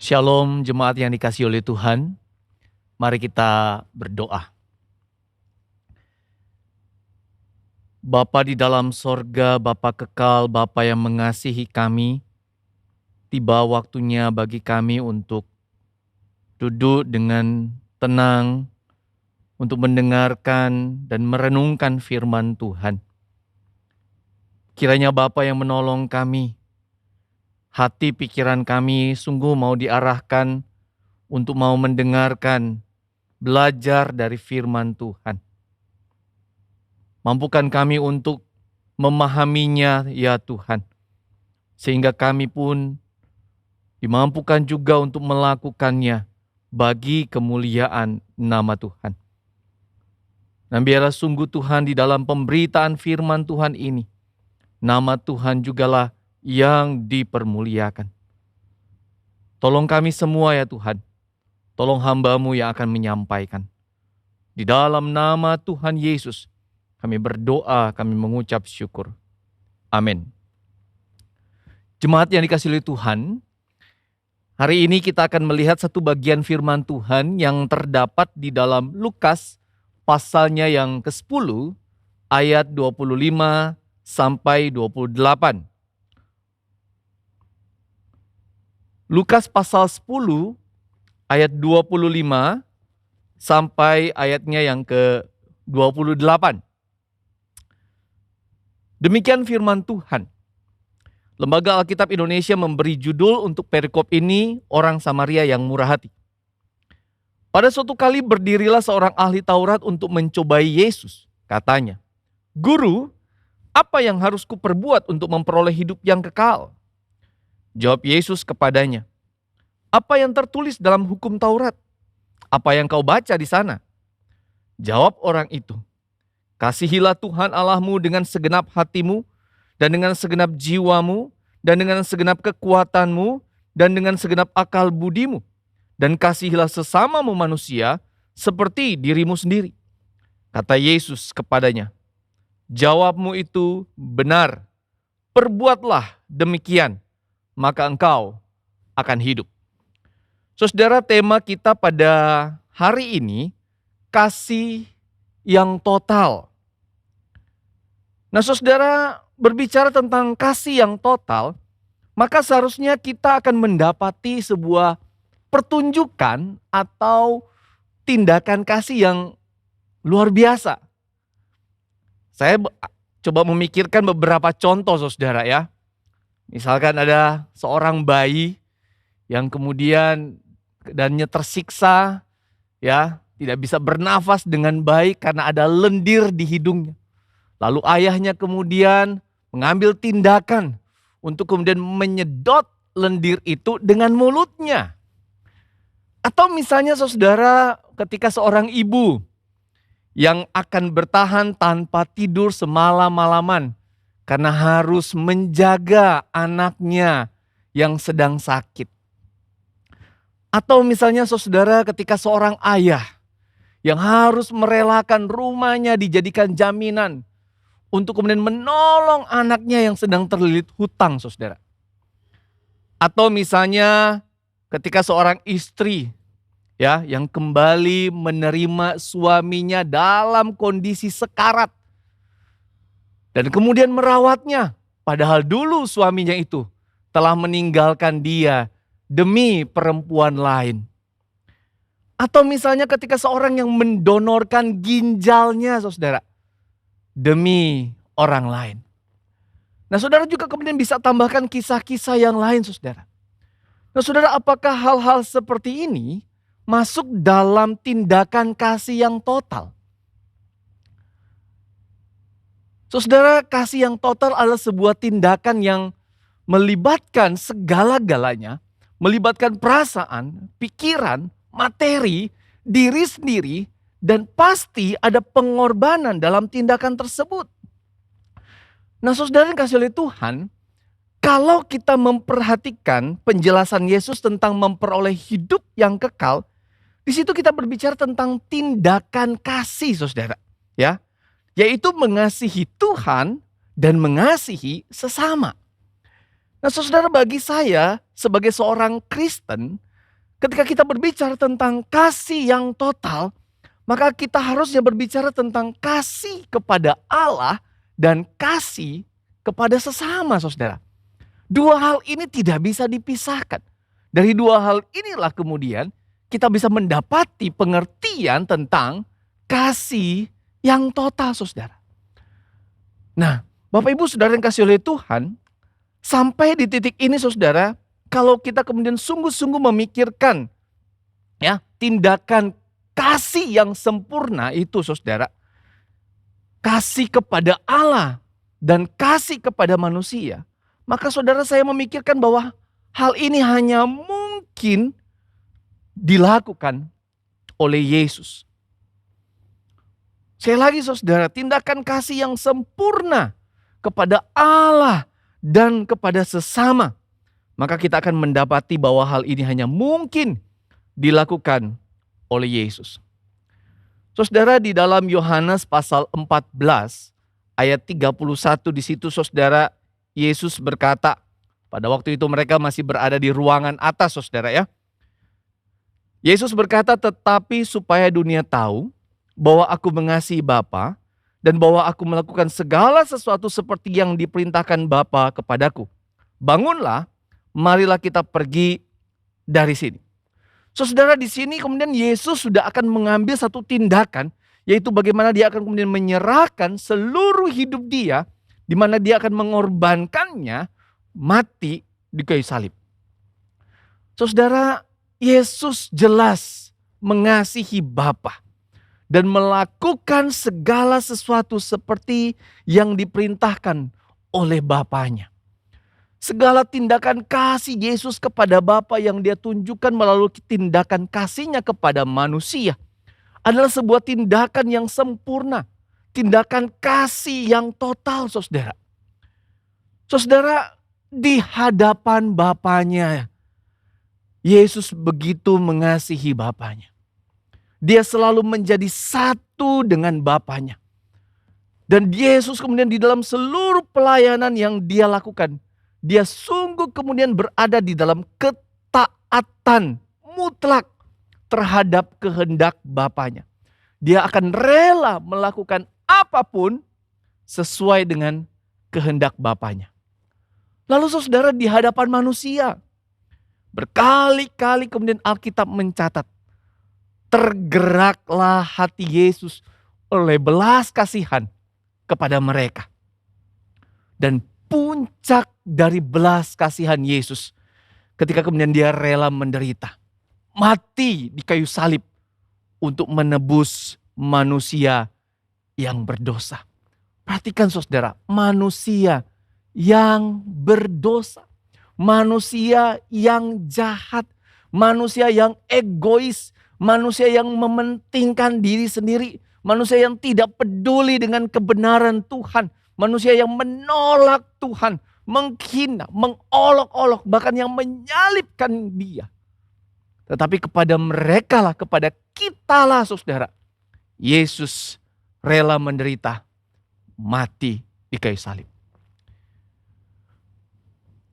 Shalom jemaat yang dikasihi oleh Tuhan, mari kita berdoa. Bapa di dalam sorga, Bapa kekal, Bapa yang mengasihi kami, tiba waktunya bagi kami untuk duduk dengan tenang, untuk mendengarkan dan merenungkan firman Tuhan. Kiranya Bapa yang menolong kami, hati pikiran kami sungguh mau diarahkan untuk mau mendengarkan, belajar dari firman Tuhan. Mampukan kami untuk memahaminya ya Tuhan. Sehingga kami pun dimampukan juga untuk melakukannya bagi kemuliaan nama Tuhan. Dan biarlah sungguh Tuhan di dalam pemberitaan firman Tuhan ini, nama Tuhan jugalah yang dipermuliakan. Tolong kami semua ya Tuhan. Tolong hamba-Mu yang akan menyampaikan. Di dalam nama Tuhan Yesus, kami berdoa, kami mengucap syukur. Amin. Jemaat yang dikasihi oleh Tuhan, hari ini kita akan melihat satu bagian firman Tuhan yang terdapat di dalam Lukas pasalnya yang ke-10 ayat 25 sampai 28. Lukas pasal 10 ayat 25 sampai ayatnya yang ke-28. Demikian firman Tuhan. Lembaga Alkitab Indonesia memberi judul untuk perikop ini, Orang Samaria yang Murah Hati. Pada suatu kali berdirilah seorang ahli Taurat untuk mencobai Yesus. Katanya, "Guru, apa yang harus kuperbuat untuk memperoleh hidup yang kekal?" Jawab Yesus kepadanya, "Apa yang tertulis dalam hukum Taurat? Apa yang kau baca di sana?" Jawab orang itu, "Kasihilah Tuhan Allahmu dengan segenap hatimu, dan dengan segenap jiwamu, dan dengan segenap kekuatanmu, dan dengan segenap akal budimu. Dan kasihilah sesamamu manusia seperti dirimu sendiri." Kata Yesus kepadanya, "Jawabmu itu benar. Perbuatlah demikian, maka engkau akan hidup." Saudara, tema kita pada hari ini, kasih yang total. Nah, saudara, berbicara tentang kasih yang total, maka seharusnya kita akan mendapati sebuah pertunjukan atau tindakan kasih yang luar biasa. Saya coba memikirkan beberapa contoh, saudara ya. Misalkan ada seorang bayi yang kemudian keadaannya tersiksa, ya, tidak bisa bernafas dengan baik karena ada lendir di hidungnya. Lalu ayahnya kemudian mengambil tindakan untuk kemudian menyedot lendir itu dengan mulutnya. Atau misalnya saudara, ketika seorang ibu yang akan bertahan tanpa tidur semalam-malaman karena harus menjaga anaknya yang sedang sakit. Atau misalnya saudara, ketika seorang ayah yang harus merelakan rumahnya dijadikan jaminan untuk kemudian menolong anaknya yang sedang terlilit hutang, saudara. Atau misalnya ketika seorang istri ya yang kembali menerima suaminya dalam kondisi sekarat dan kemudian merawatnya, padahal dulu suaminya itu telah meninggalkan dia demi perempuan lain. Atau misalnya ketika seorang yang mendonorkan ginjalnya, saudara, demi orang lain. Nah, saudara juga kemudian bisa tambahkan kisah-kisah yang lain, saudara. Nah, saudara, apakah hal-hal seperti ini masuk dalam tindakan kasih yang total? Saudara, kasih yang total adalah sebuah tindakan yang melibatkan segala-galanya, melibatkan perasaan, pikiran, materi, diri sendiri, dan pasti ada pengorbanan dalam tindakan tersebut. Nah, saudara yang kasih oleh Tuhan, kalau kita memperhatikan penjelasan Yesus tentang memperoleh hidup yang kekal, di situ kita berbicara tentang tindakan kasih, saudara, ya, yaitu mengasihi Tuhan dan mengasihi sesama. Nah, saudara, bagi saya sebagai seorang Kristen, Ketika kita berbicara tentang kasih yang total, maka kita harusnya berbicara tentang kasih kepada Allah dan kasih kepada sesama, saudara. Dua hal ini tidak bisa dipisahkan. Dari dua hal inilah kemudian kita bisa mendapati pengertian tentang kasih yang total, saudara. Nah, Bapak Ibu Saudara yang kasih oleh Tuhan, sampai di titik ini saudara, kalau kita kemudian sungguh-sungguh memikirkan ya tindakan kasih yang sempurna itu saudara, kasih kepada Allah dan kasih kepada manusia, maka saudara saya memikirkan bahwa hal ini hanya mungkin dilakukan oleh Yesus. Sekali lagi saudara, tindakan kasih yang sempurna kepada Allah dan kepada sesama, maka kita akan mendapati bahwa hal ini hanya mungkin dilakukan oleh Yesus. Saudara, di dalam Yohanes pasal 14 ayat 31 di situ saudara, Yesus berkata, pada waktu itu mereka masih berada di ruangan atas saudara ya. Yesus berkata, tetapi supaya dunia tahu bahwa aku mengasihi Bapa dan bahwa aku melakukan segala sesuatu seperti yang diperintahkan Bapa kepadaku. Bangunlah, marilah kita pergi dari sini. Saudara, di sini kemudian Yesus sudah akan mengambil satu tindakan, yaitu bagaimana dia akan kemudian menyerahkan seluruh hidup dia, di mana dia akan mengorbankannya mati di kayu salib. Saudara, Yesus jelas mengasihi Bapa dan melakukan segala sesuatu seperti yang diperintahkan oleh Bapanya. Segala tindakan kasih Yesus kepada Bapa yang dia tunjukkan melalui tindakan kasihnya kepada manusia adalah sebuah tindakan yang sempurna. Tindakan kasih yang total, saudara. Saudara, di hadapan Bapanya, Yesus begitu mengasihi Bapanya. Dia selalu menjadi satu dengan Bapanya. Dan Yesus kemudian di dalam seluruh pelayanan yang dia lakukan, dia sungguh kemudian berada di dalam ketaatan mutlak terhadap kehendak Bapanya. Dia akan rela melakukan apapun sesuai dengan kehendak Bapanya. Lalu saudara, di hadapan manusia, berkali-kali kemudian Alkitab mencatat, tergeraklah hati Yesus oleh belas kasihan kepada mereka. Dan puncak dari belas kasihan Yesus ketika kemudian dia rela menderita, mati di kayu salib untuk menebus manusia yang berdosa. Perhatikan saudara, manusia yang berdosa, manusia yang jahat, manusia yang egois, manusia yang mementingkan diri sendiri, manusia yang tidak peduli dengan kebenaran Tuhan, manusia yang menolak Tuhan, menghina, mengolok-olok, bahkan yang menyalibkan dia. Tetapi kepada mereka lah, kepada kita lah saudara, Yesus rela menderita, mati di kayu salib.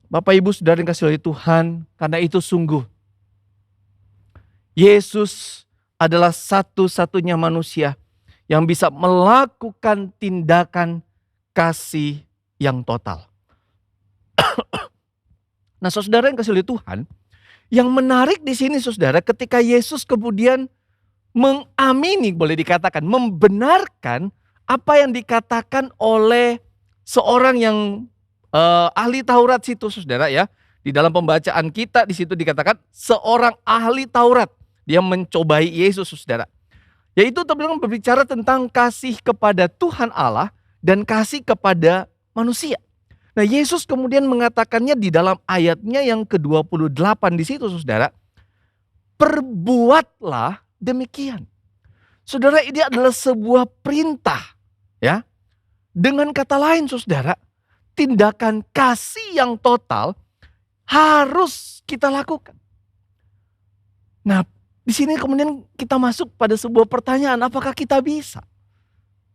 Bapak Ibu Saudara yang kasih oleh Tuhan, karena itu sungguh Yesus adalah satu-satunya manusia yang bisa melakukan tindakan kasih yang total. Nah, saudara yang kasih oleh Tuhan, yang menarik di sini saudara, ketika Yesus kemudian mengamini, boleh dikatakan membenarkan apa yang dikatakan oleh seorang yang ahli Taurat situ saudara ya. Di dalam pembacaan kita di situ dikatakan seorang ahli Taurat. Dia mencobai Yesus saudara. Yaitu terbilang berbicara tentang kasih kepada Tuhan Allah dan kasih kepada manusia. Nah, Yesus kemudian mengatakannya di dalam ayatnya yang ke-28 di situ saudara. Perbuatlah demikian. Saudara, ini adalah sebuah perintah ya. Dengan kata lain saudara, tindakan kasih yang total harus kita lakukan. Nah, di sini kemudian kita masuk pada sebuah pertanyaan, apakah kita bisa?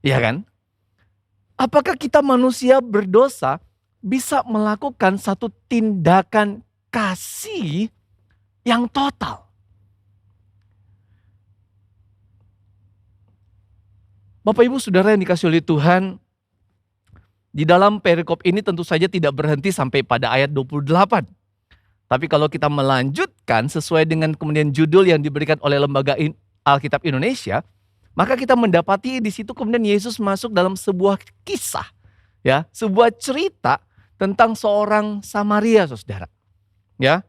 Ya kan? Apakah kita manusia berdosa bisa melakukan satu tindakan kasih yang total? Bapak Ibu Saudara yang dikasihi oleh Tuhan, di dalam perikop ini tentu saja tidak berhenti sampai pada ayat 28. Tapi kalau kita melanjutkan sesuai dengan kemudian judul yang diberikan oleh Lembaga Alkitab Indonesia, maka kita mendapati di situ kemudian Yesus masuk dalam sebuah kisah, ya, sebuah cerita tentang seorang Samaria, Saudara. Ya.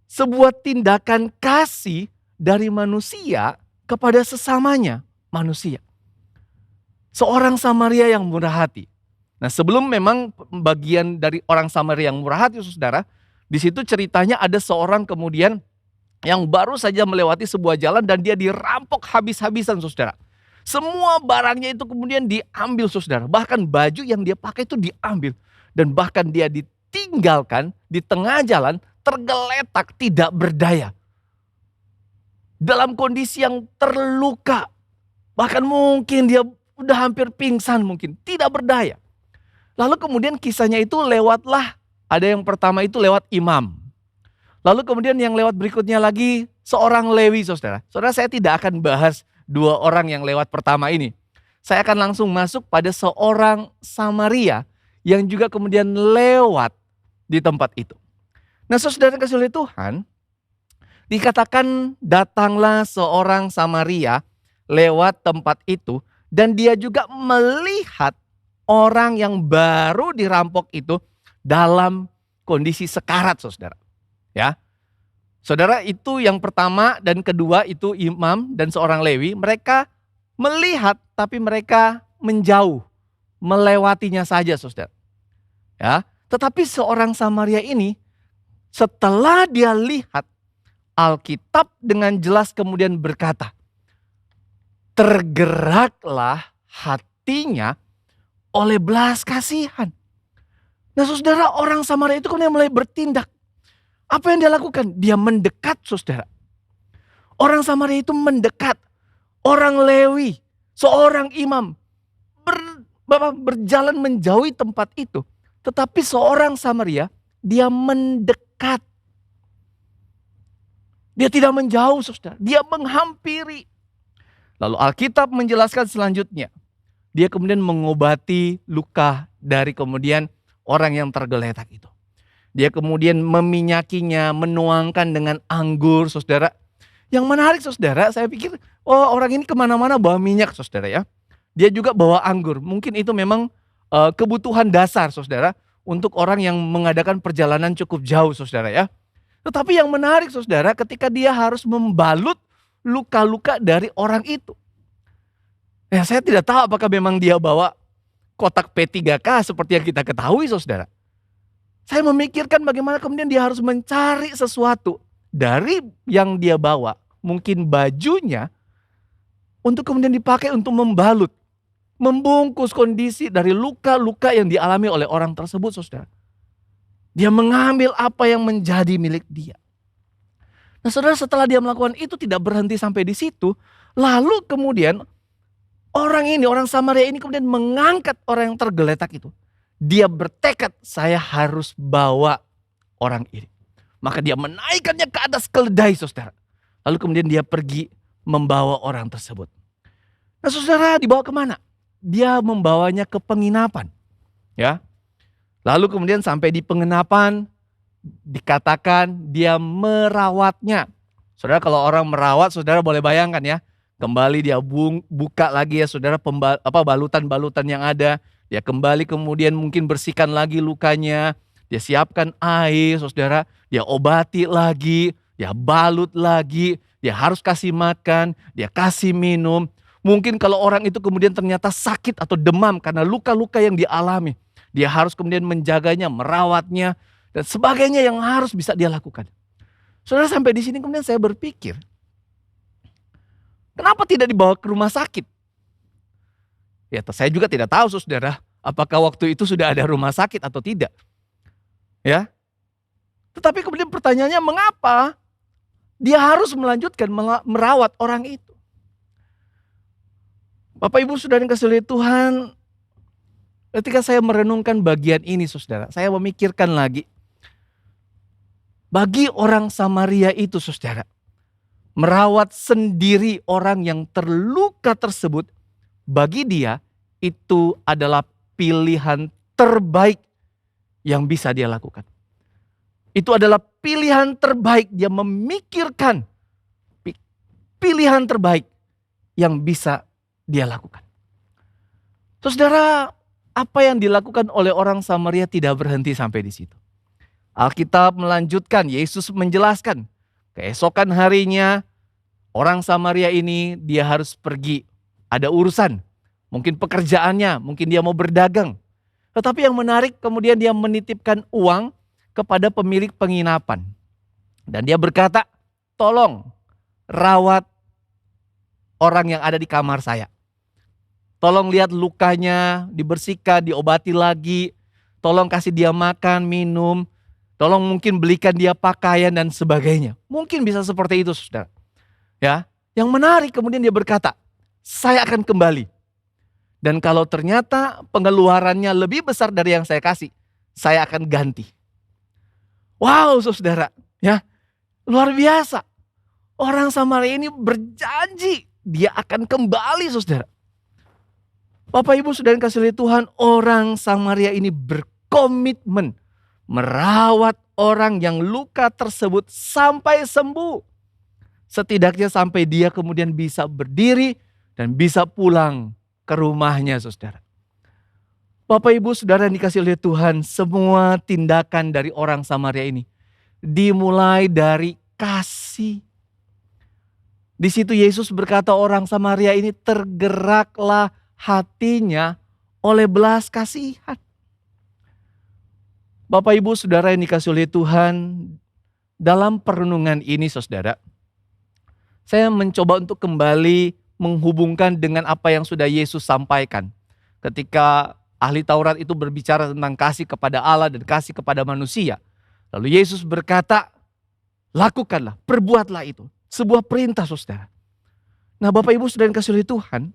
Sebuah tindakan kasih dari manusia kepada sesamanya manusia. Seorang Samaria yang murah hati. Nah, sebelum memang bagian dari orang Samaria yang murah hati, Saudara, di situ ceritanya ada seorang kemudian yang baru saja melewati sebuah jalan dan dia dirampok habis-habisan, Saudara. Semua barangnya itu kemudian diambil, Saudara. Bahkan baju yang dia pakai itu diambil. Dan bahkan dia ditinggalkan di tengah jalan, tergeletak, tidak berdaya. Dalam kondisi yang terluka. Bahkan mungkin dia udah hampir pingsan mungkin, tidak berdaya. Lalu kemudian kisahnya itu lewatlah, ada yang pertama itu lewat imam. Lalu kemudian yang lewat berikutnya lagi seorang Lewi, Saudara. Saudara, saya tidak akan bahas dua orang yang lewat pertama ini. Saya akan langsung masuk pada seorang Samaria yang juga kemudian lewat di tempat itu. Nah, Saudara kasih oleh Tuhan, dikatakan datanglah seorang Samaria lewat tempat itu dan dia juga melihat orang yang baru dirampok itu dalam kondisi sekarat, Saudara. Ya. Saudara, itu yang pertama dan kedua itu imam dan seorang Lewi, mereka melihat tapi mereka menjauh, melewatinya saja, Saudara. Ya, tetapi seorang Samaria ini setelah dia lihat, Alkitab dengan jelas kemudian berkata, tergeraklah hatinya oleh belas kasihan. Nah, Saudara, orang Samaria itu kemudian mulai bertindak. Apa yang dia lakukan? Dia mendekat, Saudara. Orang Samaria itu mendekat. Orang Lewi, seorang imam, berjalan menjauhi tempat itu. Tetapi seorang Samaria, dia mendekat. Dia tidak menjauh, Saudara. Dia menghampiri. Lalu Alkitab menjelaskan selanjutnya. Dia kemudian mengobati luka dari kemudian orang yang tergeletak itu. Dia kemudian meminyakinya, menuangkan dengan anggur, Saudara. Yang menarik, Saudara, saya pikir, oh, orang ini kemana-mana bawa minyak, Saudara, ya. Dia juga bawa anggur. Mungkin itu memang kebutuhan dasar, Saudara, untuk orang yang mengadakan perjalanan cukup jauh, Saudara, ya. Tetapi yang menarik, Saudara, ketika dia harus membalut luka-luka dari orang itu. Ya, saya tidak tahu apakah memang dia bawa kotak P3K seperti yang kita ketahui, Saudara. Saya memikirkan bagaimana kemudian dia harus mencari sesuatu dari yang dia bawa. Mungkin bajunya untuk kemudian dipakai untuk membalut, membungkus kondisi dari luka-luka yang dialami oleh orang tersebut, Saudara. Dia mengambil apa yang menjadi milik dia. Nah, Saudara, setelah dia melakukan itu tidak berhenti sampai di situ. Lalu kemudian orang Samaria ini kemudian mengangkat orang yang tergeletak itu. Dia bertekad, saya harus bawa orang ini. Maka dia menaikkannya ke atas keledai, Saudara. Lalu kemudian dia pergi membawa orang tersebut. Nah, Saudara, dibawa kemana? Dia membawanya ke penginapan. Ya. Lalu kemudian sampai di penginapan, dikatakan dia merawatnya. Saudara, kalau orang merawat, Saudara boleh bayangkan ya. Kembali dia buka lagi ya, Saudara, balutan-balutan yang ada. Dia kembali kemudian mungkin bersihkan lagi lukanya. Dia siapkan air, Saudara. Dia obati lagi. Dia balut lagi. Dia harus kasih makan. Dia kasih minum. Mungkin kalau orang itu kemudian ternyata sakit atau demam karena luka-luka yang dialami. Dia harus kemudian menjaganya, merawatnya, dan sebagainya yang harus bisa dia lakukan. Saudara, sampai di sini kemudian saya berpikir, kenapa tidak dibawa ke rumah sakit? Ya, saya juga tidak tahu, Saudara, apakah waktu itu sudah ada rumah sakit atau tidak. Ya. Tetapi kemudian pertanyaannya, mengapa dia harus melanjutkan merawat orang itu? Bapak Ibu Saudara yang kasih oleh Tuhan, ketika saya merenungkan bagian ini, Saudara, saya memikirkan lagi. Bagi orang Samaria itu, Saudara, merawat sendiri orang yang terluka tersebut bagi dia itu adalah pilihan terbaik yang bisa dia lakukan. Itu adalah pilihan terbaik, dia memikirkan pilihan terbaik yang bisa dia lakukan. Saudara, apa yang dilakukan oleh orang Samaria tidak berhenti sampai di situ. Alkitab melanjutkan, Yesus menjelaskan, keesokan harinya orang Samaria ini dia harus pergi, ada urusan, mungkin pekerjaannya, mungkin dia mau berdagang. Tetapi yang menarik, kemudian dia menitipkan uang kepada pemilik penginapan. Dan dia berkata, tolong rawat orang yang ada di kamar saya. Tolong lihat lukanya, dibersihkan, diobati lagi. Tolong kasih dia makan, minum. Tolong mungkin belikan dia pakaian dan sebagainya. Mungkin bisa seperti itu, saudara. Ya, yang menarik kemudian dia berkata, saya akan kembali. Dan kalau ternyata pengeluarannya lebih besar dari yang saya kasih, saya akan ganti. Wow, saudara, ya, luar biasa. Orang Samaria ini berjanji dia akan kembali, saudara. Bapak Ibu saudara yang kasih oleh Tuhan, orang Samaria ini berkomitmen merawat orang yang luka tersebut sampai sembuh. Setidaknya sampai dia kemudian bisa berdiri dan bisa pulang ke rumahnya, saudara. Bapak Ibu saudara yang dikasih oleh Tuhan, semua tindakan dari orang Samaria ini dimulai dari kasih. Di situ Yesus berkata orang Samaria ini tergeraklah hatinya oleh belas kasihan. Bapak Ibu saudara yang dikasih oleh Tuhan, dalam perenungan ini saudara, saya mencoba untuk kembali menghubungkan dengan apa yang sudah Yesus sampaikan. Ketika ahli Taurat itu berbicara tentang kasih kepada Allah dan kasih kepada manusia. Lalu Yesus berkata, lakukanlah, perbuatlah itu. Sebuah perintah saudara. Nah Bapak Ibu saudara yang kasih oleh Tuhan,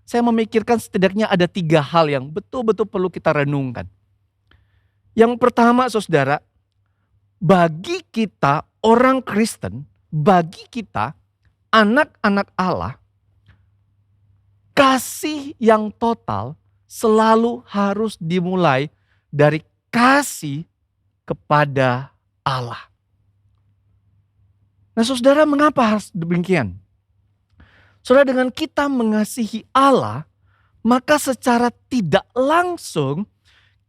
saya memikirkan setidaknya ada 3 hal yang betul-betul perlu kita renungkan. Yang pertama saudara, bagi kita orang Kristen, bagi kita anak-anak Allah, kasih yang total selalu harus dimulai dari kasih kepada Allah. Nah saudara, mengapa harus demikian? Saudara, dengan kita mengasihi Allah, maka secara tidak langsung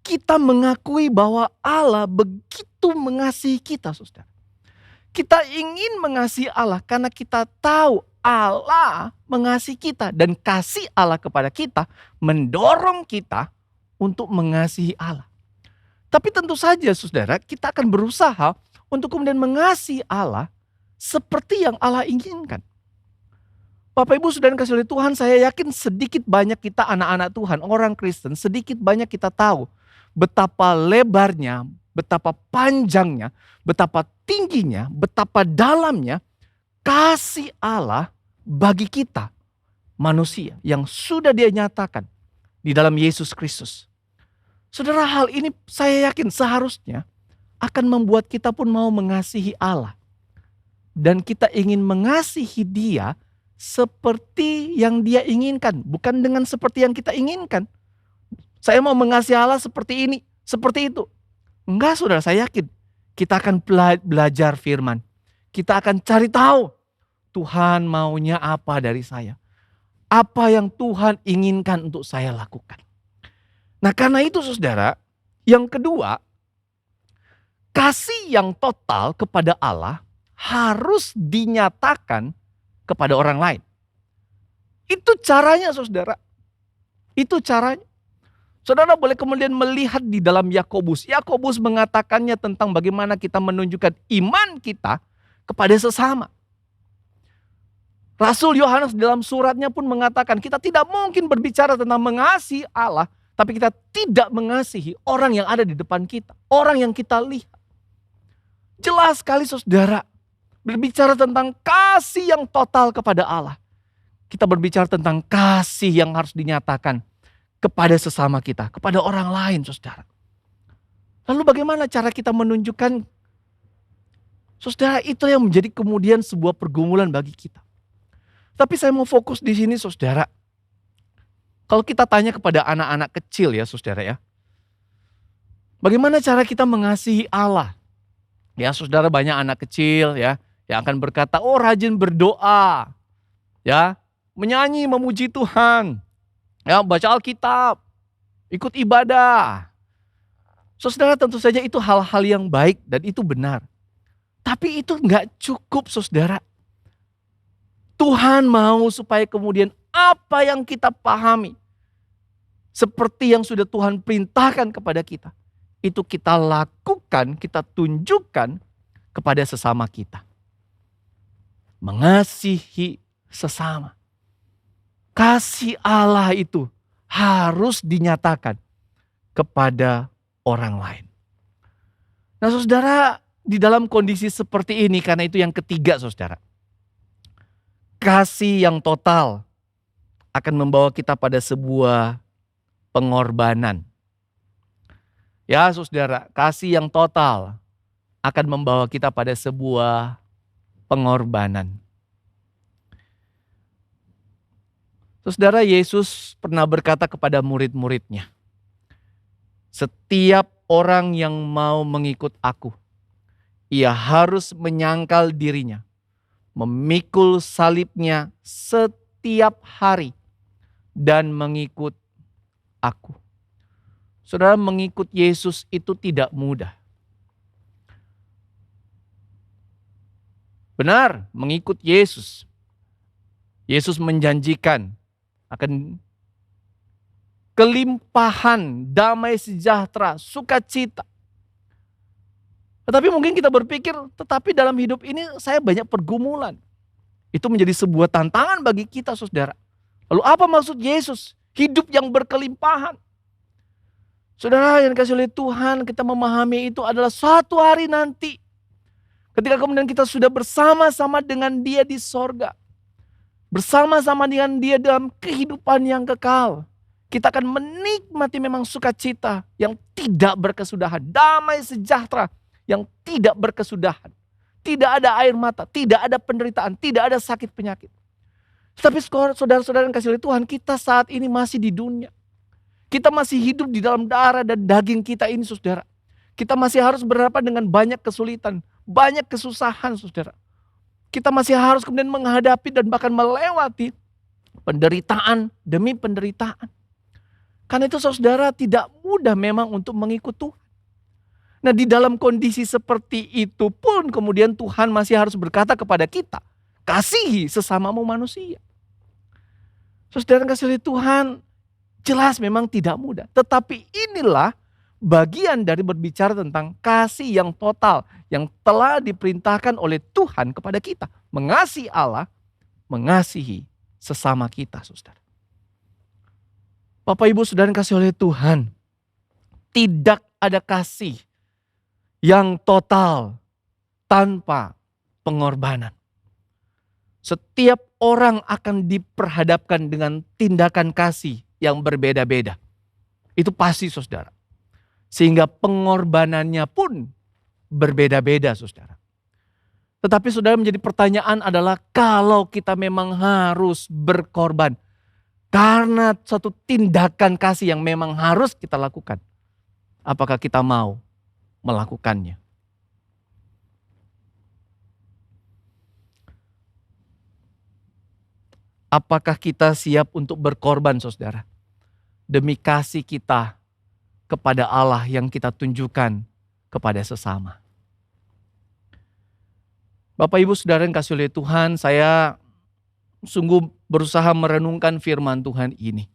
kita mengakui bahwa Allah begitu mengasihi kita, saudara. Kita ingin mengasihi Allah karena kita tahu Allah mengasihi kita. Dan kasih Allah kepada kita mendorong kita untuk mengasihi Allah. Tapi tentu saja saudara, kita akan berusaha untuk kemudian mengasihi Allah seperti yang Allah inginkan. Bapak Ibu saudara yang kasih oleh Tuhan, saya yakin sedikit banyak kita anak-anak Tuhan, orang Kristen, sedikit banyak kita tahu betapa lebarnya, betapa panjangnya, betapa tingginya, betapa dalamnya kasih Allah bagi kita manusia yang sudah Dia nyatakan di dalam Yesus Kristus. Saudara, hal ini saya yakin seharusnya akan membuat kita pun mau mengasihi Allah. Dan kita ingin mengasihi Dia seperti yang Dia inginkan, bukan dengan seperti yang kita inginkan. Saya mau mengasihi Allah seperti ini, seperti itu. Enggak saudara, saya yakin kita akan belajar firman. Kita akan cari tahu Tuhan maunya apa dari saya. Apa yang Tuhan inginkan untuk saya lakukan. Nah karena itu saudara, yang kedua, kasih yang total kepada Allah harus dinyatakan kepada orang lain. Itu caranya saudara. Itu caranya. Saudara boleh kemudian melihat di dalam Yakobus. Yakobus mengatakannya tentang bagaimana kita menunjukkan iman kita kepada sesama. Rasul Yohanes dalam suratnya pun mengatakan kita tidak mungkin berbicara tentang mengasihi Allah, tapi kita tidak mengasihi orang yang ada di depan kita, orang yang kita lihat. Jelas sekali saudara, berbicara tentang kasih yang total kepada Allah. Kita berbicara tentang kasih yang harus dinyatakan kepada sesama kita, kepada orang lain saudara. Lalu bagaimana cara kita menunjukkan? Saudara, itu yang menjadi kemudian sebuah pergumulan bagi kita. Tapi saya mau fokus di sini saudara. Kalau kita tanya kepada anak-anak kecil ya saudara ya, bagaimana cara kita mengasihi Allah? Ya saudara, banyak anak kecil ya yang akan berkata, oh rajin berdoa, ya menyanyi memuji Tuhan, ya baca Alkitab, ikut ibadah. Saudara, tentu saja itu hal-hal yang baik dan itu benar. Tapi itu nggak cukup saudara. Tuhan mau supaya kemudian apa yang kita pahami, seperti yang sudah Tuhan perintahkan kepada kita, itu kita lakukan, kita tunjukkan kepada sesama kita. Mengasihi sesama. Kasih Allah itu harus dinyatakan kepada orang lain. Nah saudara, di dalam kondisi seperti ini, karena itu yang ketiga saudara, kasih yang total akan membawa kita pada sebuah pengorbanan. Ya saudara, kasih yang total akan membawa kita pada sebuah pengorbanan. Saudara, Yesus pernah berkata kepada murid-muridnya, setiap orang yang mau mengikut aku, ia harus menyangkal dirinya, memikul salibnya setiap hari, dan mengikut aku. Saudara, mengikut Yesus itu tidak mudah. Benar, mengikut Yesus. Yesus menjanjikan akan kelimpahan, damai sejahtera, sukacita. Tetapi mungkin kita berpikir, tetapi dalam hidup ini saya banyak pergumulan. Itu menjadi sebuah tantangan bagi kita saudara. Lalu apa maksud Yesus? Hidup yang berkelimpahan. Saudara yang dikasihi oleh Tuhan, kita memahami itu adalah suatu hari nanti. Ketika kemudian kita sudah bersama-sama dengan Dia di sorga. Bersama-sama dengan Dia dalam kehidupan yang kekal. Kita akan menikmati memang sukacita yang tidak berkesudahan. Damai sejahtera yang tidak berkesudahan. Tidak ada air mata, tidak ada penderitaan, tidak ada sakit penyakit. Tapi saudara-saudara yang dikasihi oleh Tuhan, kita saat ini masih di dunia. Kita masih hidup di dalam darah dan daging kita ini saudara. Kita masih harus berhadapan dengan banyak kesulitan, banyak kesusahan saudara. Kita masih harus kemudian menghadapi dan bahkan melewati penderitaan demi penderitaan. Karena itu saudara, tidak mudah memang untuk mengikut Tuhan. Nah di dalam kondisi seperti itu pun kemudian Tuhan masih harus berkata kepada kita, kasihi sesamamu manusia. Saudara yang dikasihi oleh Tuhan, jelas memang tidak mudah. Tetapi inilah bagian dari berbicara tentang kasih yang total yang telah diperintahkan oleh Tuhan kepada kita. Mengasihi Allah, mengasihi sesama kita saudara. Bapak Ibu saudara yang dikasihi oleh Tuhan, tidak ada kasih yang total tanpa pengorbanan. Setiap orang akan diperhadapkan dengan tindakan kasih yang berbeda-beda. Itu pasti saudara. Sehingga pengorbanannya pun berbeda-beda saudara. Tetapi saudara, menjadi pertanyaan adalah kalau kita memang harus berkorban karena suatu tindakan kasih yang memang harus kita lakukan, apakah kita mau melakukannya? Apakah kita siap untuk berkorban saudara? Demi kasih kita kepada Allah yang kita tunjukkan kepada sesama. Bapak Ibu saudara yang dikasihi oleh Tuhan, saya sungguh berusaha merenungkan firman Tuhan ini.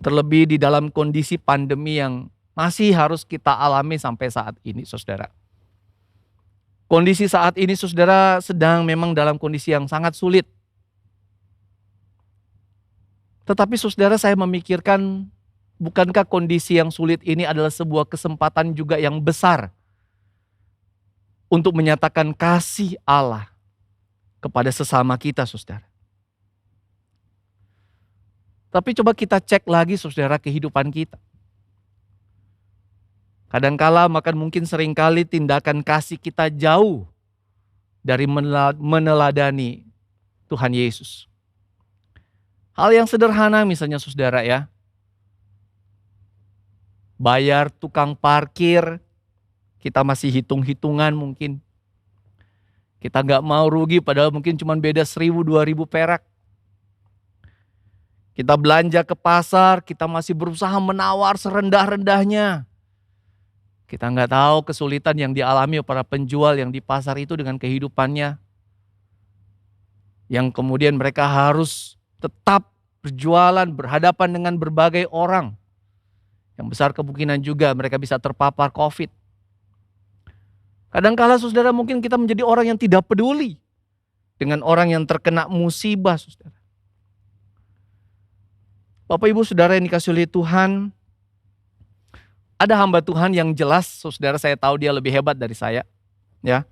Terlebih di dalam kondisi pandemi yang masih harus kita alami sampai saat ini saudara. Kondisi saat ini saudara sedang memang dalam kondisi yang sangat sulit. Tetapi saudara, saya memikirkan, bukankah kondisi yang sulit ini adalah sebuah kesempatan juga yang besar untuk menyatakan kasih Allah kepada sesama kita saudara. Tapi coba kita cek lagi saudara kehidupan kita. Kadangkala bahkan mungkin seringkali tindakan kasih kita jauh dari meneladani Tuhan Yesus. Hal yang sederhana misalnya saudara ya, bayar tukang parkir, kita masih hitung-hitungan mungkin. Kita nggak mau rugi padahal mungkin cuma beda 1.000-2.000 perak. Kita belanja ke pasar, kita masih berusaha menawar serendah-rendahnya. Kita nggak tahu kesulitan yang dialami para penjual yang di pasar itu dengan kehidupannya. Yang kemudian mereka harus tetap berjualan, berhadapan dengan berbagai orang. Yang besar kemungkinan juga mereka bisa terpapar COVID. Kadangkala saudara mungkin kita menjadi orang yang tidak peduli dengan orang yang terkena musibah saudara. Bapak Ibu Saudara yang dikasihi oleh Tuhan, ada hamba Tuhan yang jelas, saudara saya tahu dia lebih hebat dari saya. Ya,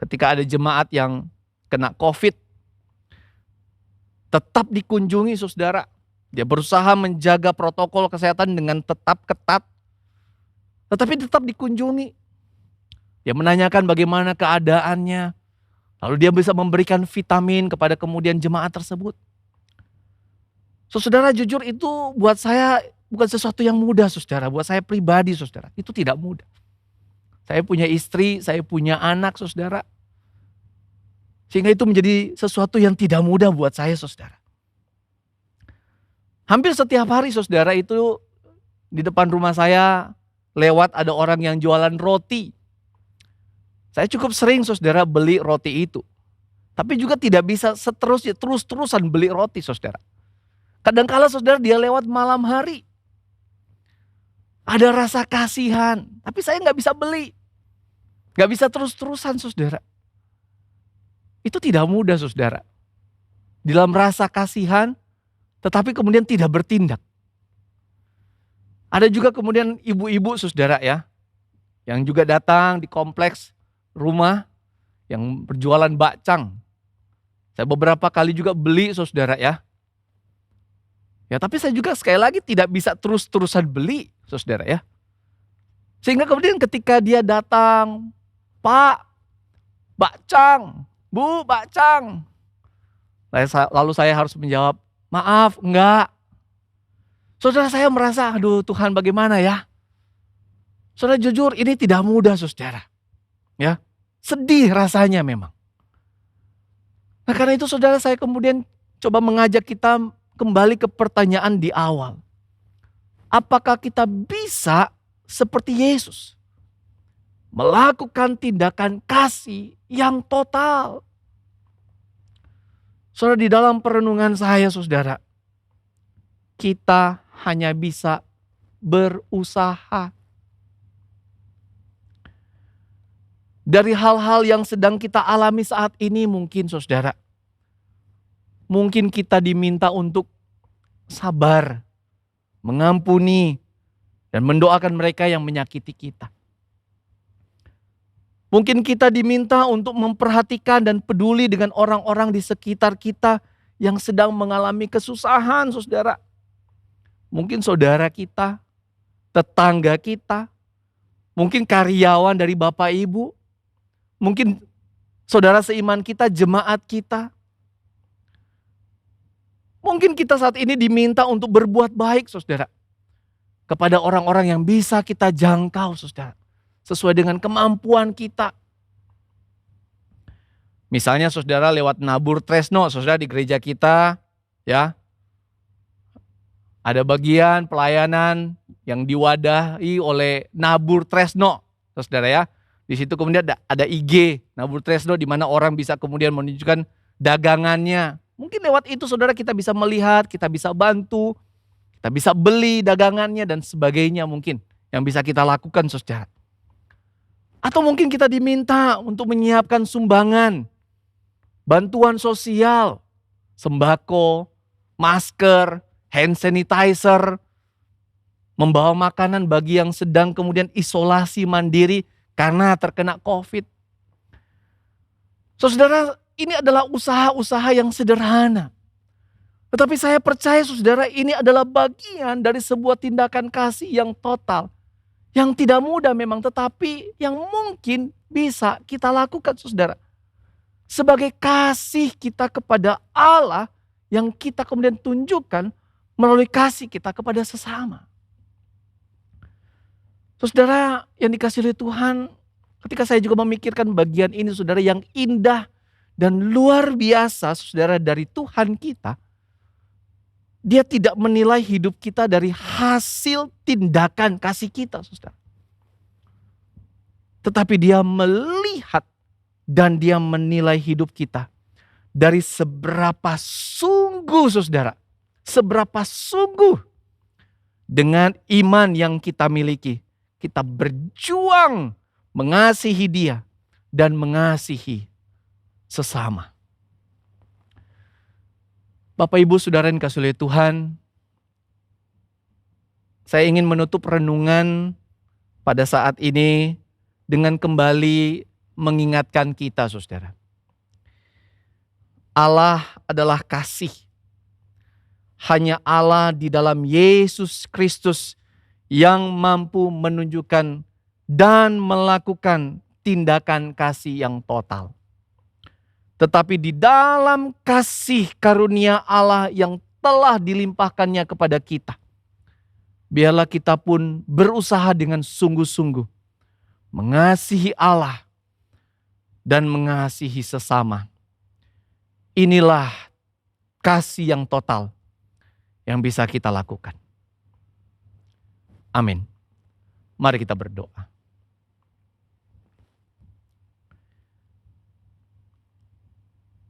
ketika ada jemaat yang kena COVID, tetap dikunjungi saudara. Dia berusaha menjaga protokol kesehatan dengan tetap ketat, tetapi tetap dikunjungi. Dia menanyakan bagaimana keadaannya, lalu dia bisa memberikan vitamin kepada kemudian jemaat tersebut. Saudara jujur itu buat saya bukan sesuatu yang mudah saudara. Buat saya pribadi saudara, itu tidak mudah. Saya punya istri, saya punya anak saudara. Sehingga itu menjadi sesuatu yang tidak mudah buat saya saudara. Hampir setiap hari saudara itu di depan rumah saya lewat ada orang yang jualan roti. Saya cukup sering saudara beli roti itu. Tapi juga tidak bisa terus-terusan beli roti saudara. Kadangkala saudara dia lewat malam hari. Ada rasa kasihan, tapi saya nggak bisa beli. Nggak bisa terus-terusan saudara. Itu tidak mudah saudara. Di dalam rasa kasihan, tetapi kemudian tidak bertindak. Ada juga kemudian ibu-ibu saudara ya, yang juga datang di kompleks rumah, yang berjualan bakcang. Saya beberapa kali juga beli saudara ya. Ya tapi saya juga sekali lagi tidak bisa terus-terusan beli saudara ya. Sehingga kemudian ketika dia datang, Pak, bakcang, Bu, bakcang. Lalu saya harus menjawab, maaf, enggak. Saudara saya merasa, aduh Tuhan bagaimana ya. Saudara jujur ini tidak mudah saudara. Ya, sedih rasanya memang. Nah karena itu saudara saya kemudian coba mengajak kita kembali ke pertanyaan di awal. Apakah kita bisa seperti Yesus? Melakukan tindakan kasih yang total. Saudara di dalam perenungan saya saudara. Kita hanya bisa berusaha. Dari hal-hal yang sedang kita alami saat ini mungkin saudara. Mungkin kita diminta untuk sabar, mengampuni, dan mendoakan mereka yang menyakiti kita. Mungkin kita diminta untuk memperhatikan dan peduli dengan orang-orang di sekitar kita yang sedang mengalami kesusahan, saudara. Mungkin saudara kita, tetangga kita, mungkin karyawan dari Bapak Ibu, mungkin saudara seiman kita, jemaat kita. Mungkin kita saat ini diminta untuk berbuat baik saudara. Kepada orang-orang yang bisa kita jangkau saudara. Sesuai dengan kemampuan kita. Misalnya saudara lewat nabur tresno saudara di gereja kita. Ya. Ada bagian pelayanan yang diwadahi oleh nabur tresno saudara ya. Di situ kemudian ada IG nabur tresno di mana orang bisa kemudian menunjukkan dagangannya. Mungkin lewat itu saudara kita bisa melihat, kita bisa bantu, kita bisa beli dagangannya dan sebagainya mungkin yang bisa kita lakukan saudara. Atau mungkin kita diminta untuk menyiapkan sumbangan, bantuan sosial, sembako, masker, hand sanitizer, membawa makanan bagi yang sedang kemudian isolasi mandiri karena terkena COVID. Saudara, ini adalah usaha-usaha yang sederhana. Tetapi saya percaya saudara ini adalah bagian dari sebuah tindakan kasih yang total. Yang tidak mudah memang tetapi yang mungkin bisa kita lakukan saudara. Sebagai kasih kita kepada Allah yang kita kemudian tunjukkan melalui kasih kita kepada sesama. Saudara yang dikasihi oleh Tuhan, ketika saya juga memikirkan bagian ini saudara yang indah dan luar biasa saudara dari Tuhan kita. Dia tidak menilai hidup kita dari hasil tindakan kasih kita saudara. Tetapi dia melihat dan dia menilai hidup kita dari seberapa sungguh saudara. Seberapa sungguh dengan iman yang kita miliki. Kita berjuang mengasihi dia dan mengasihi sesama. Bapak Ibu Saudara yang dikasihi oleh Tuhan, saya ingin menutup renungan pada saat ini dengan kembali mengingatkan kita saudara. Allah adalah kasih. Hanya Allah di dalam Yesus Kristus yang mampu menunjukkan dan melakukan tindakan kasih yang total. Tetapi di dalam kasih karunia Allah yang telah dilimpahkannya kepada kita, biarlah kita pun berusaha dengan sungguh-sungguh mengasihi Allah dan mengasihi sesama. Inilah kasih yang total yang bisa kita lakukan. Amin. Mari kita berdoa.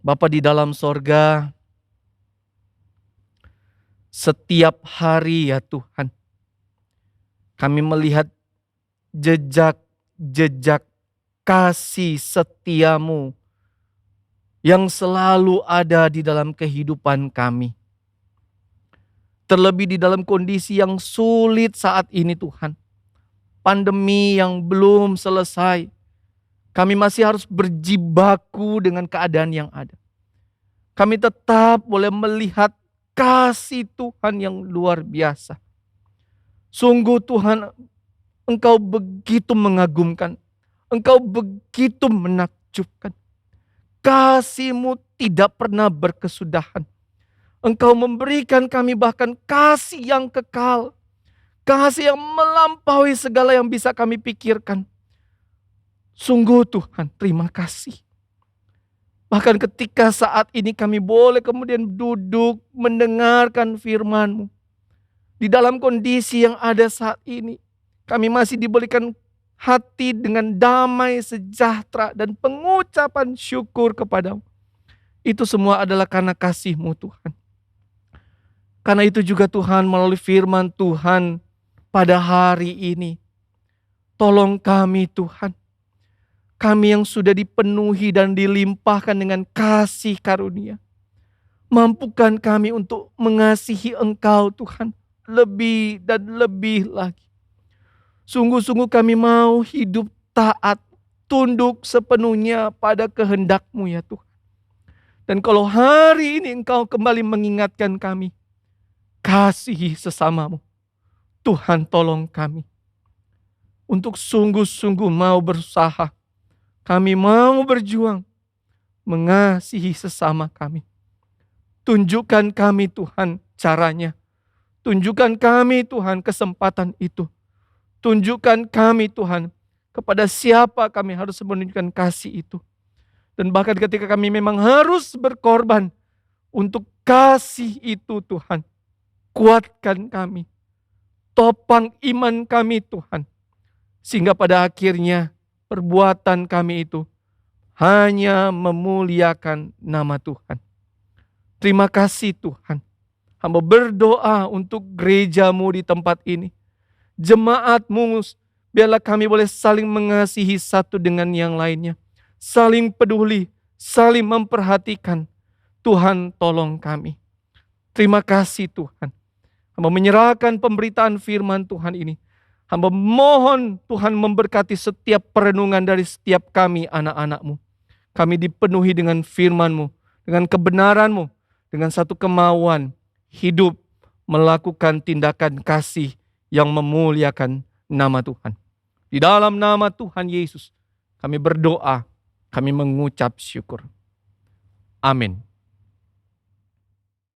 Bapa di dalam sorga, setiap hari ya Tuhan, kami melihat jejak kasih setiamu yang selalu ada di dalam kehidupan kami. Terlebih di dalam kondisi yang sulit saat ini Tuhan. Pandemi yang belum selesai. Kami masih harus berjibaku dengan keadaan yang ada. Kami tetap boleh melihat kasih Tuhan yang luar biasa. Sungguh Tuhan, Engkau begitu mengagumkan. Engkau begitu menakjubkan. Kasih-Mu tidak pernah berkesudahan. Engkau memberikan kami bahkan kasih yang kekal. Kasih yang melampaui segala yang bisa kami pikirkan. Sungguh Tuhan, terima kasih. Bahkan ketika saat ini kami boleh kemudian duduk mendengarkan firman-Mu. Di dalam kondisi yang ada saat ini, kami masih diberikan hati dengan damai, sejahtera, dan pengucapan syukur kepada-Mu. Itu semua adalah karena kasih-Mu Tuhan. Karena itu juga Tuhan melalui firman Tuhan pada hari ini. Tolong kami Tuhan. Kami yang sudah dipenuhi dan dilimpahkan dengan kasih karunia. Mampukan kami untuk mengasihi Engkau Tuhan. Lebih dan lebih lagi. Sungguh-sungguh kami mau hidup taat. Tunduk sepenuhnya pada kehendak-Mu ya Tuhan. Dan kalau hari ini Engkau kembali mengingatkan kami. Kasihi sesamamu. Tuhan tolong kami. Untuk sungguh-sungguh mau berusaha. Kami mau berjuang mengasihi sesama kami. Tunjukkan kami Tuhan caranya. Tunjukkan kami Tuhan kesempatan itu. Tunjukkan kami Tuhan kepada siapa kami harus menunjukkan kasih itu. Dan bahkan ketika kami memang harus berkorban untuk kasih itu Tuhan. Kuatkan kami. Topang iman kami Tuhan. Sehingga pada akhirnya perbuatan kami itu hanya memuliakan nama Tuhan. Terima kasih Tuhan. Hamba berdoa untuk gereja-Mu di tempat ini. Jemaat-Mu, biarlah kami boleh saling mengasihi satu dengan yang lainnya. Saling peduli, saling memperhatikan. Tuhan tolong kami. Terima kasih Tuhan. Hamba menyerahkan pemberitaan firman Tuhan ini. Hamba mohon Tuhan memberkati setiap perenungan dari setiap kami anak-anak-Mu. Kami dipenuhi dengan firman-Mu, dengan kebenaran-Mu, dengan satu kemauan hidup melakukan tindakan kasih yang memuliakan nama Tuhan. Di dalam nama Tuhan Yesus kami berdoa, kami mengucap syukur. Amin.